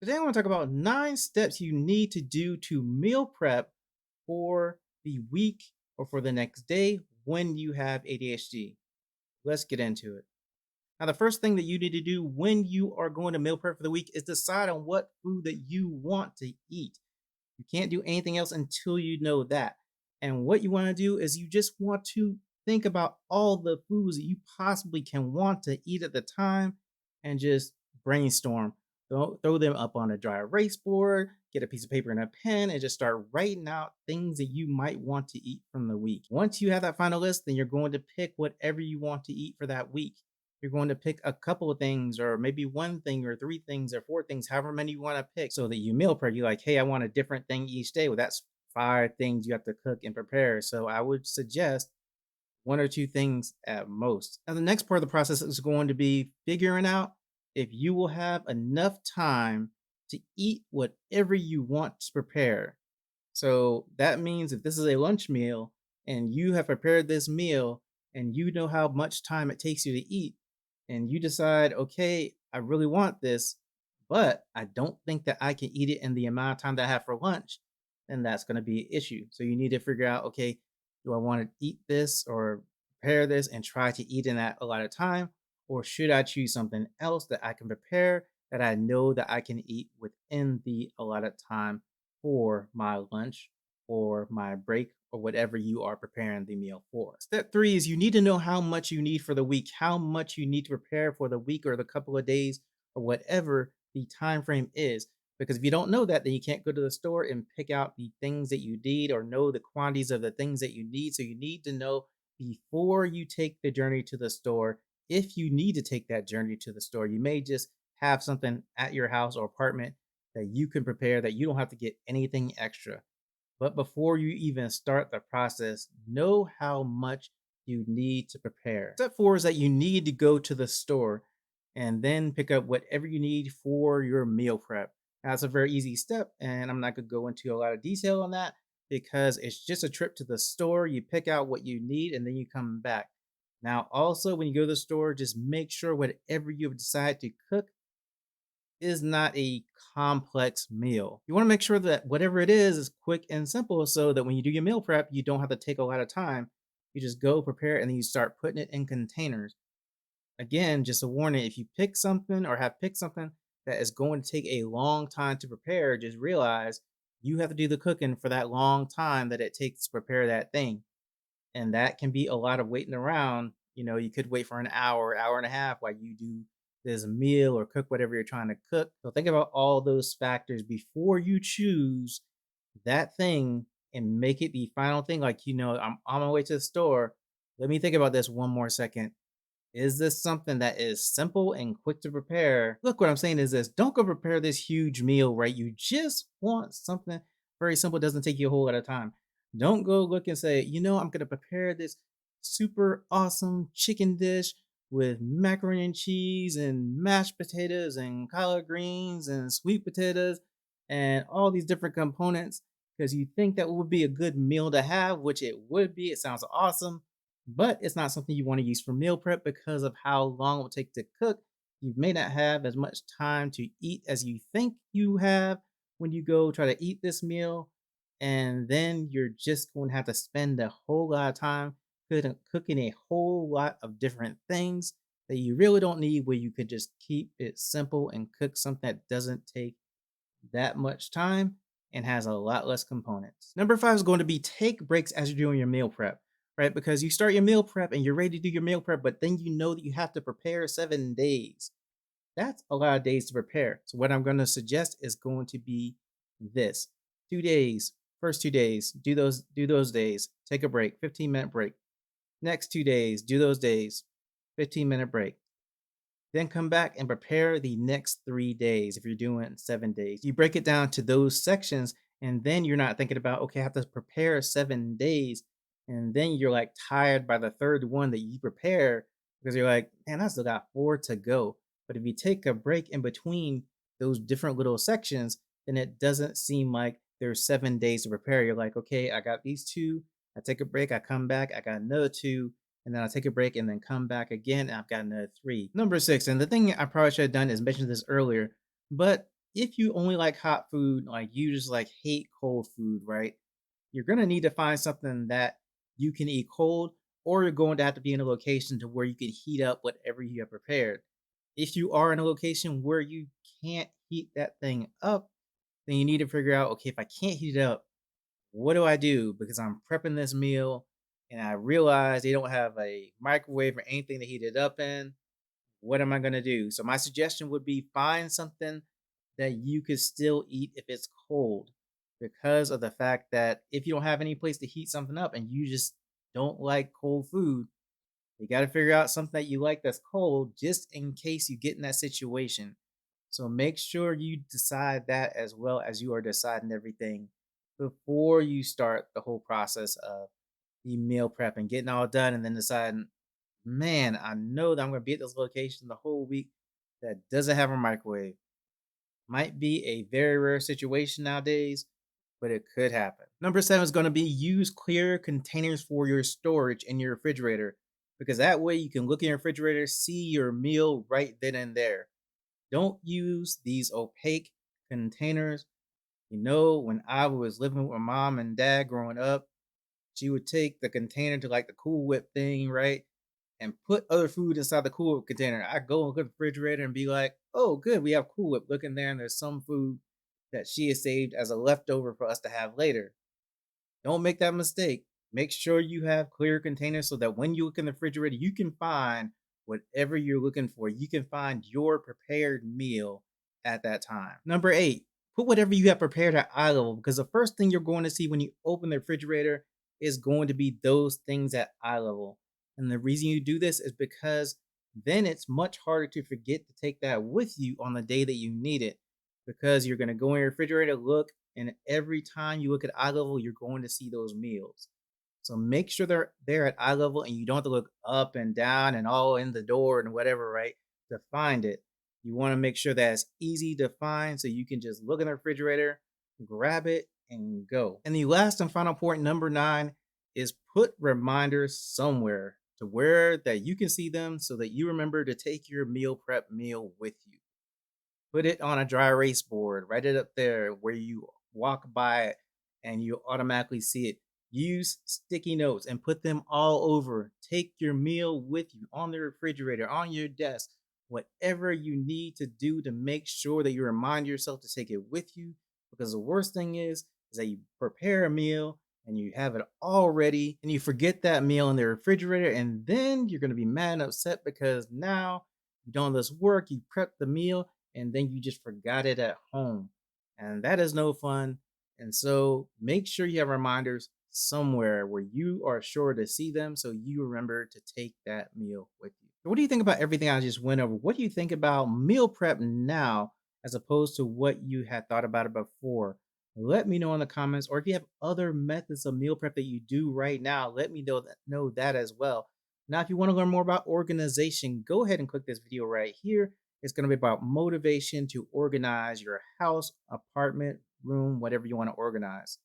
Today, I want to talk about 9 steps you need to do to meal prep for the week or for the next day when you have ADHD. Let's get into it. Now, the first thing that you need to do when you are going to meal prep for the week is decide on what food that you want to eat. You can't do anything else until you know that. And what you want to do is you just want to think about all the foods that you possibly can want to eat at the time and just brainstorm. Throw them up on a dry erase board, get a piece of paper and a pen, and just start writing out things that you might want to eat from the week. Once you have that final list, then you're going to pick whatever you want to eat for that week. You're going to pick a couple of things, or maybe one thing, or three things, or four things, however many you want to pick, so that you meal prep. You're like, hey, I want a different thing each day. Well, that's 5 things you have to cook and prepare. So I would suggest one or two things at most. Now, the next part of the process is going to be figuring out if you will have enough time to eat whatever you want to prepare. So that means if this is a lunch meal and you have prepared this meal and you know how much time it takes you to eat, and you decide, okay, I really want this, but I don't think that I can eat it in the amount of time that I have for lunch, then that's going to be an issue. So you need to figure out, okay, do I want to eat this or prepare this and try to eat in that a lot of time? Or should I choose something else that I can prepare that I know that I can eat within the allotted time for my lunch or my break or whatever you are preparing the meal for? Step three is you need to know how much you need for the week, how much you need to prepare for the week or the couple of days or whatever the time frame is. Because if you don't know that, then you can't go to the store and pick out the things that you need or know the quantities of the things that you need. So you need to know before you take the journey to the store. If you need to take that journey to the store, you may just have something at your house or apartment that you can prepare that you don't have to get anything extra. But before you even start the process, know how much you need to prepare. Step four is that you need to go to the store and then pick up whatever you need for your meal prep. Now, that's a very easy step, and I'm not going to go into a lot of detail on that because it's just a trip to the store. You pick out what you need and then you come back. Now, also, when you go to the store, just make sure whatever you have decided to cook is not a complex meal. You want to make sure that whatever it is quick and simple so that when you do your meal prep, you don't have to take a lot of time. You just go prepare it and then you start putting it in containers. Again, just a warning, if you pick something or have picked something that is going to take a long time to prepare, just realize you have to do the cooking for that long time that it takes to prepare that thing. And that can be a lot of waiting around. You could wait for an hour, hour and a half while you do this meal or cook whatever you're trying to cook. So think about all those factors before you choose that thing and make it the final thing. Like, I'm on my way to the store. Let me think about this one more second. Is this something that is simple and quick to prepare? Look, what I'm saying is this: don't go prepare this huge meal, right? You just want something very simple, doesn't take you a whole lot of time. Don't go look and say, I'm going to prepare this super awesome chicken dish with macaroni and cheese and mashed potatoes and collard greens and sweet potatoes and all these different components because you think that would be a good meal to have, which it would be. It sounds awesome, but it's not something you want to use for meal prep because of how long it will take to cook. You may not have as much time to eat as you think you have when you go try to eat this meal. And then you're just going to have to spend a whole lot of time cooking a whole lot of different things that you really don't need, where you could just keep it simple and cook something that doesn't take that much time and has a lot less components. Number five is going to be take breaks as you're doing your meal prep, right? Because you start your meal prep and you're ready to do your meal prep, but then you know that you have to prepare 7 days. That's a lot of days to prepare. So, what I'm going to suggest is going to be this: 2 days, first 2 days, do those days, take a break, 15-minute break. Next 2 days, do those days, 15-minute break. Then come back and prepare the next 3 days if you're doing 7 days. You break it down to those sections, and then you're not thinking about, okay, I have to prepare 7 days. And then you're like tired by the third one that you prepare because you're like, man, I still got four to go. But if you take a break in between those different little sections, then it doesn't seem like there's 7 days to prepare. You're like, okay, I got these two. I take a break, I come back, I got another two, and then I'll take a break and then come back again. And I've got another three. Number six, and the thing I probably should have done is mention this earlier, but if you only like hot food, like you just like hate cold food, right? You're gonna need to find something that you can eat cold, or you're going to have to be in a location to where you can heat up whatever you have prepared. If you are in a location where you can't heat that thing up, then you need to figure out, okay, if I can't heat it up, what do I do? Because I'm prepping this meal and I realize they don't have a microwave or anything to heat it up in. What am I going to do? So, my suggestion would be find something that you could still eat if it's cold, because of the fact that if you don't have any place to heat something up and you just don't like cold food, you got to figure out something that you like that's cold just in case you get in that situation. So make sure you decide that as well as you are deciding everything before you start the whole process of the meal prep and getting all done and then deciding, man, I know that I'm going to be at this location the whole week that doesn't have a microwave. Might be a very rare situation nowadays, but it could happen. Number 7 is going to be use clear containers for your storage in your refrigerator, because that way you can look in your refrigerator, see your meal right then and there. Don't use these opaque containers. When I was living with my mom and dad growing up, she would take the container to like the Cool Whip thing, right? And put other food inside the Cool Whip container. I go and look at the refrigerator and be like, oh, good, we have Cool Whip. Look in there, and there's some food that she has saved as a leftover for us to have later. Don't make that mistake. Make sure you have clear containers so that when you look in the refrigerator, you can find whatever you're looking for. You can find your prepared meal at that time. Number 8, put whatever you have prepared at eye level, because the first thing you're going to see when you open the refrigerator is going to be those things at eye level. And the reason you do this is because then it's much harder to forget to take that with you on the day that you need it, because you're going to go in your refrigerator, look, and every time you look at eye level, you're going to see those meals. So make sure they're there at eye level and you don't have to look up and down and all in the door and whatever, right? To find it. You want to make sure that it's easy to find so you can just look in the refrigerator, grab it, and go. And the last and final point, number 9, is put reminders somewhere to where that you can see them so that you remember to take your meal prep meal with you. Put it on a dry erase board, write it up there where you walk by it and you automatically see it. Use sticky notes and put them all over. Take your meal with you on the refrigerator, on your desk, whatever you need to do to make sure that you remind yourself to take it with you. Because the worst thing is that you prepare a meal and you have it all ready and you forget that meal in the refrigerator, and then you're going to be mad and upset because now you've done this work, you prepped the meal, and then you just forgot it at home. And that is no fun. And so make sure you have reminders somewhere where you are sure to see them so you remember to take that meal with you. So what do you think about everything I just went over? What do you think about meal prep now as opposed to what you had thought about it before? Let me know in the comments, or if you have other methods of meal prep that you do right now, let me know that as well. Now, if you want to learn more about organization, go ahead and click this video right here. It's going to be about motivation to organize your house, apartment, room, whatever you want to organize.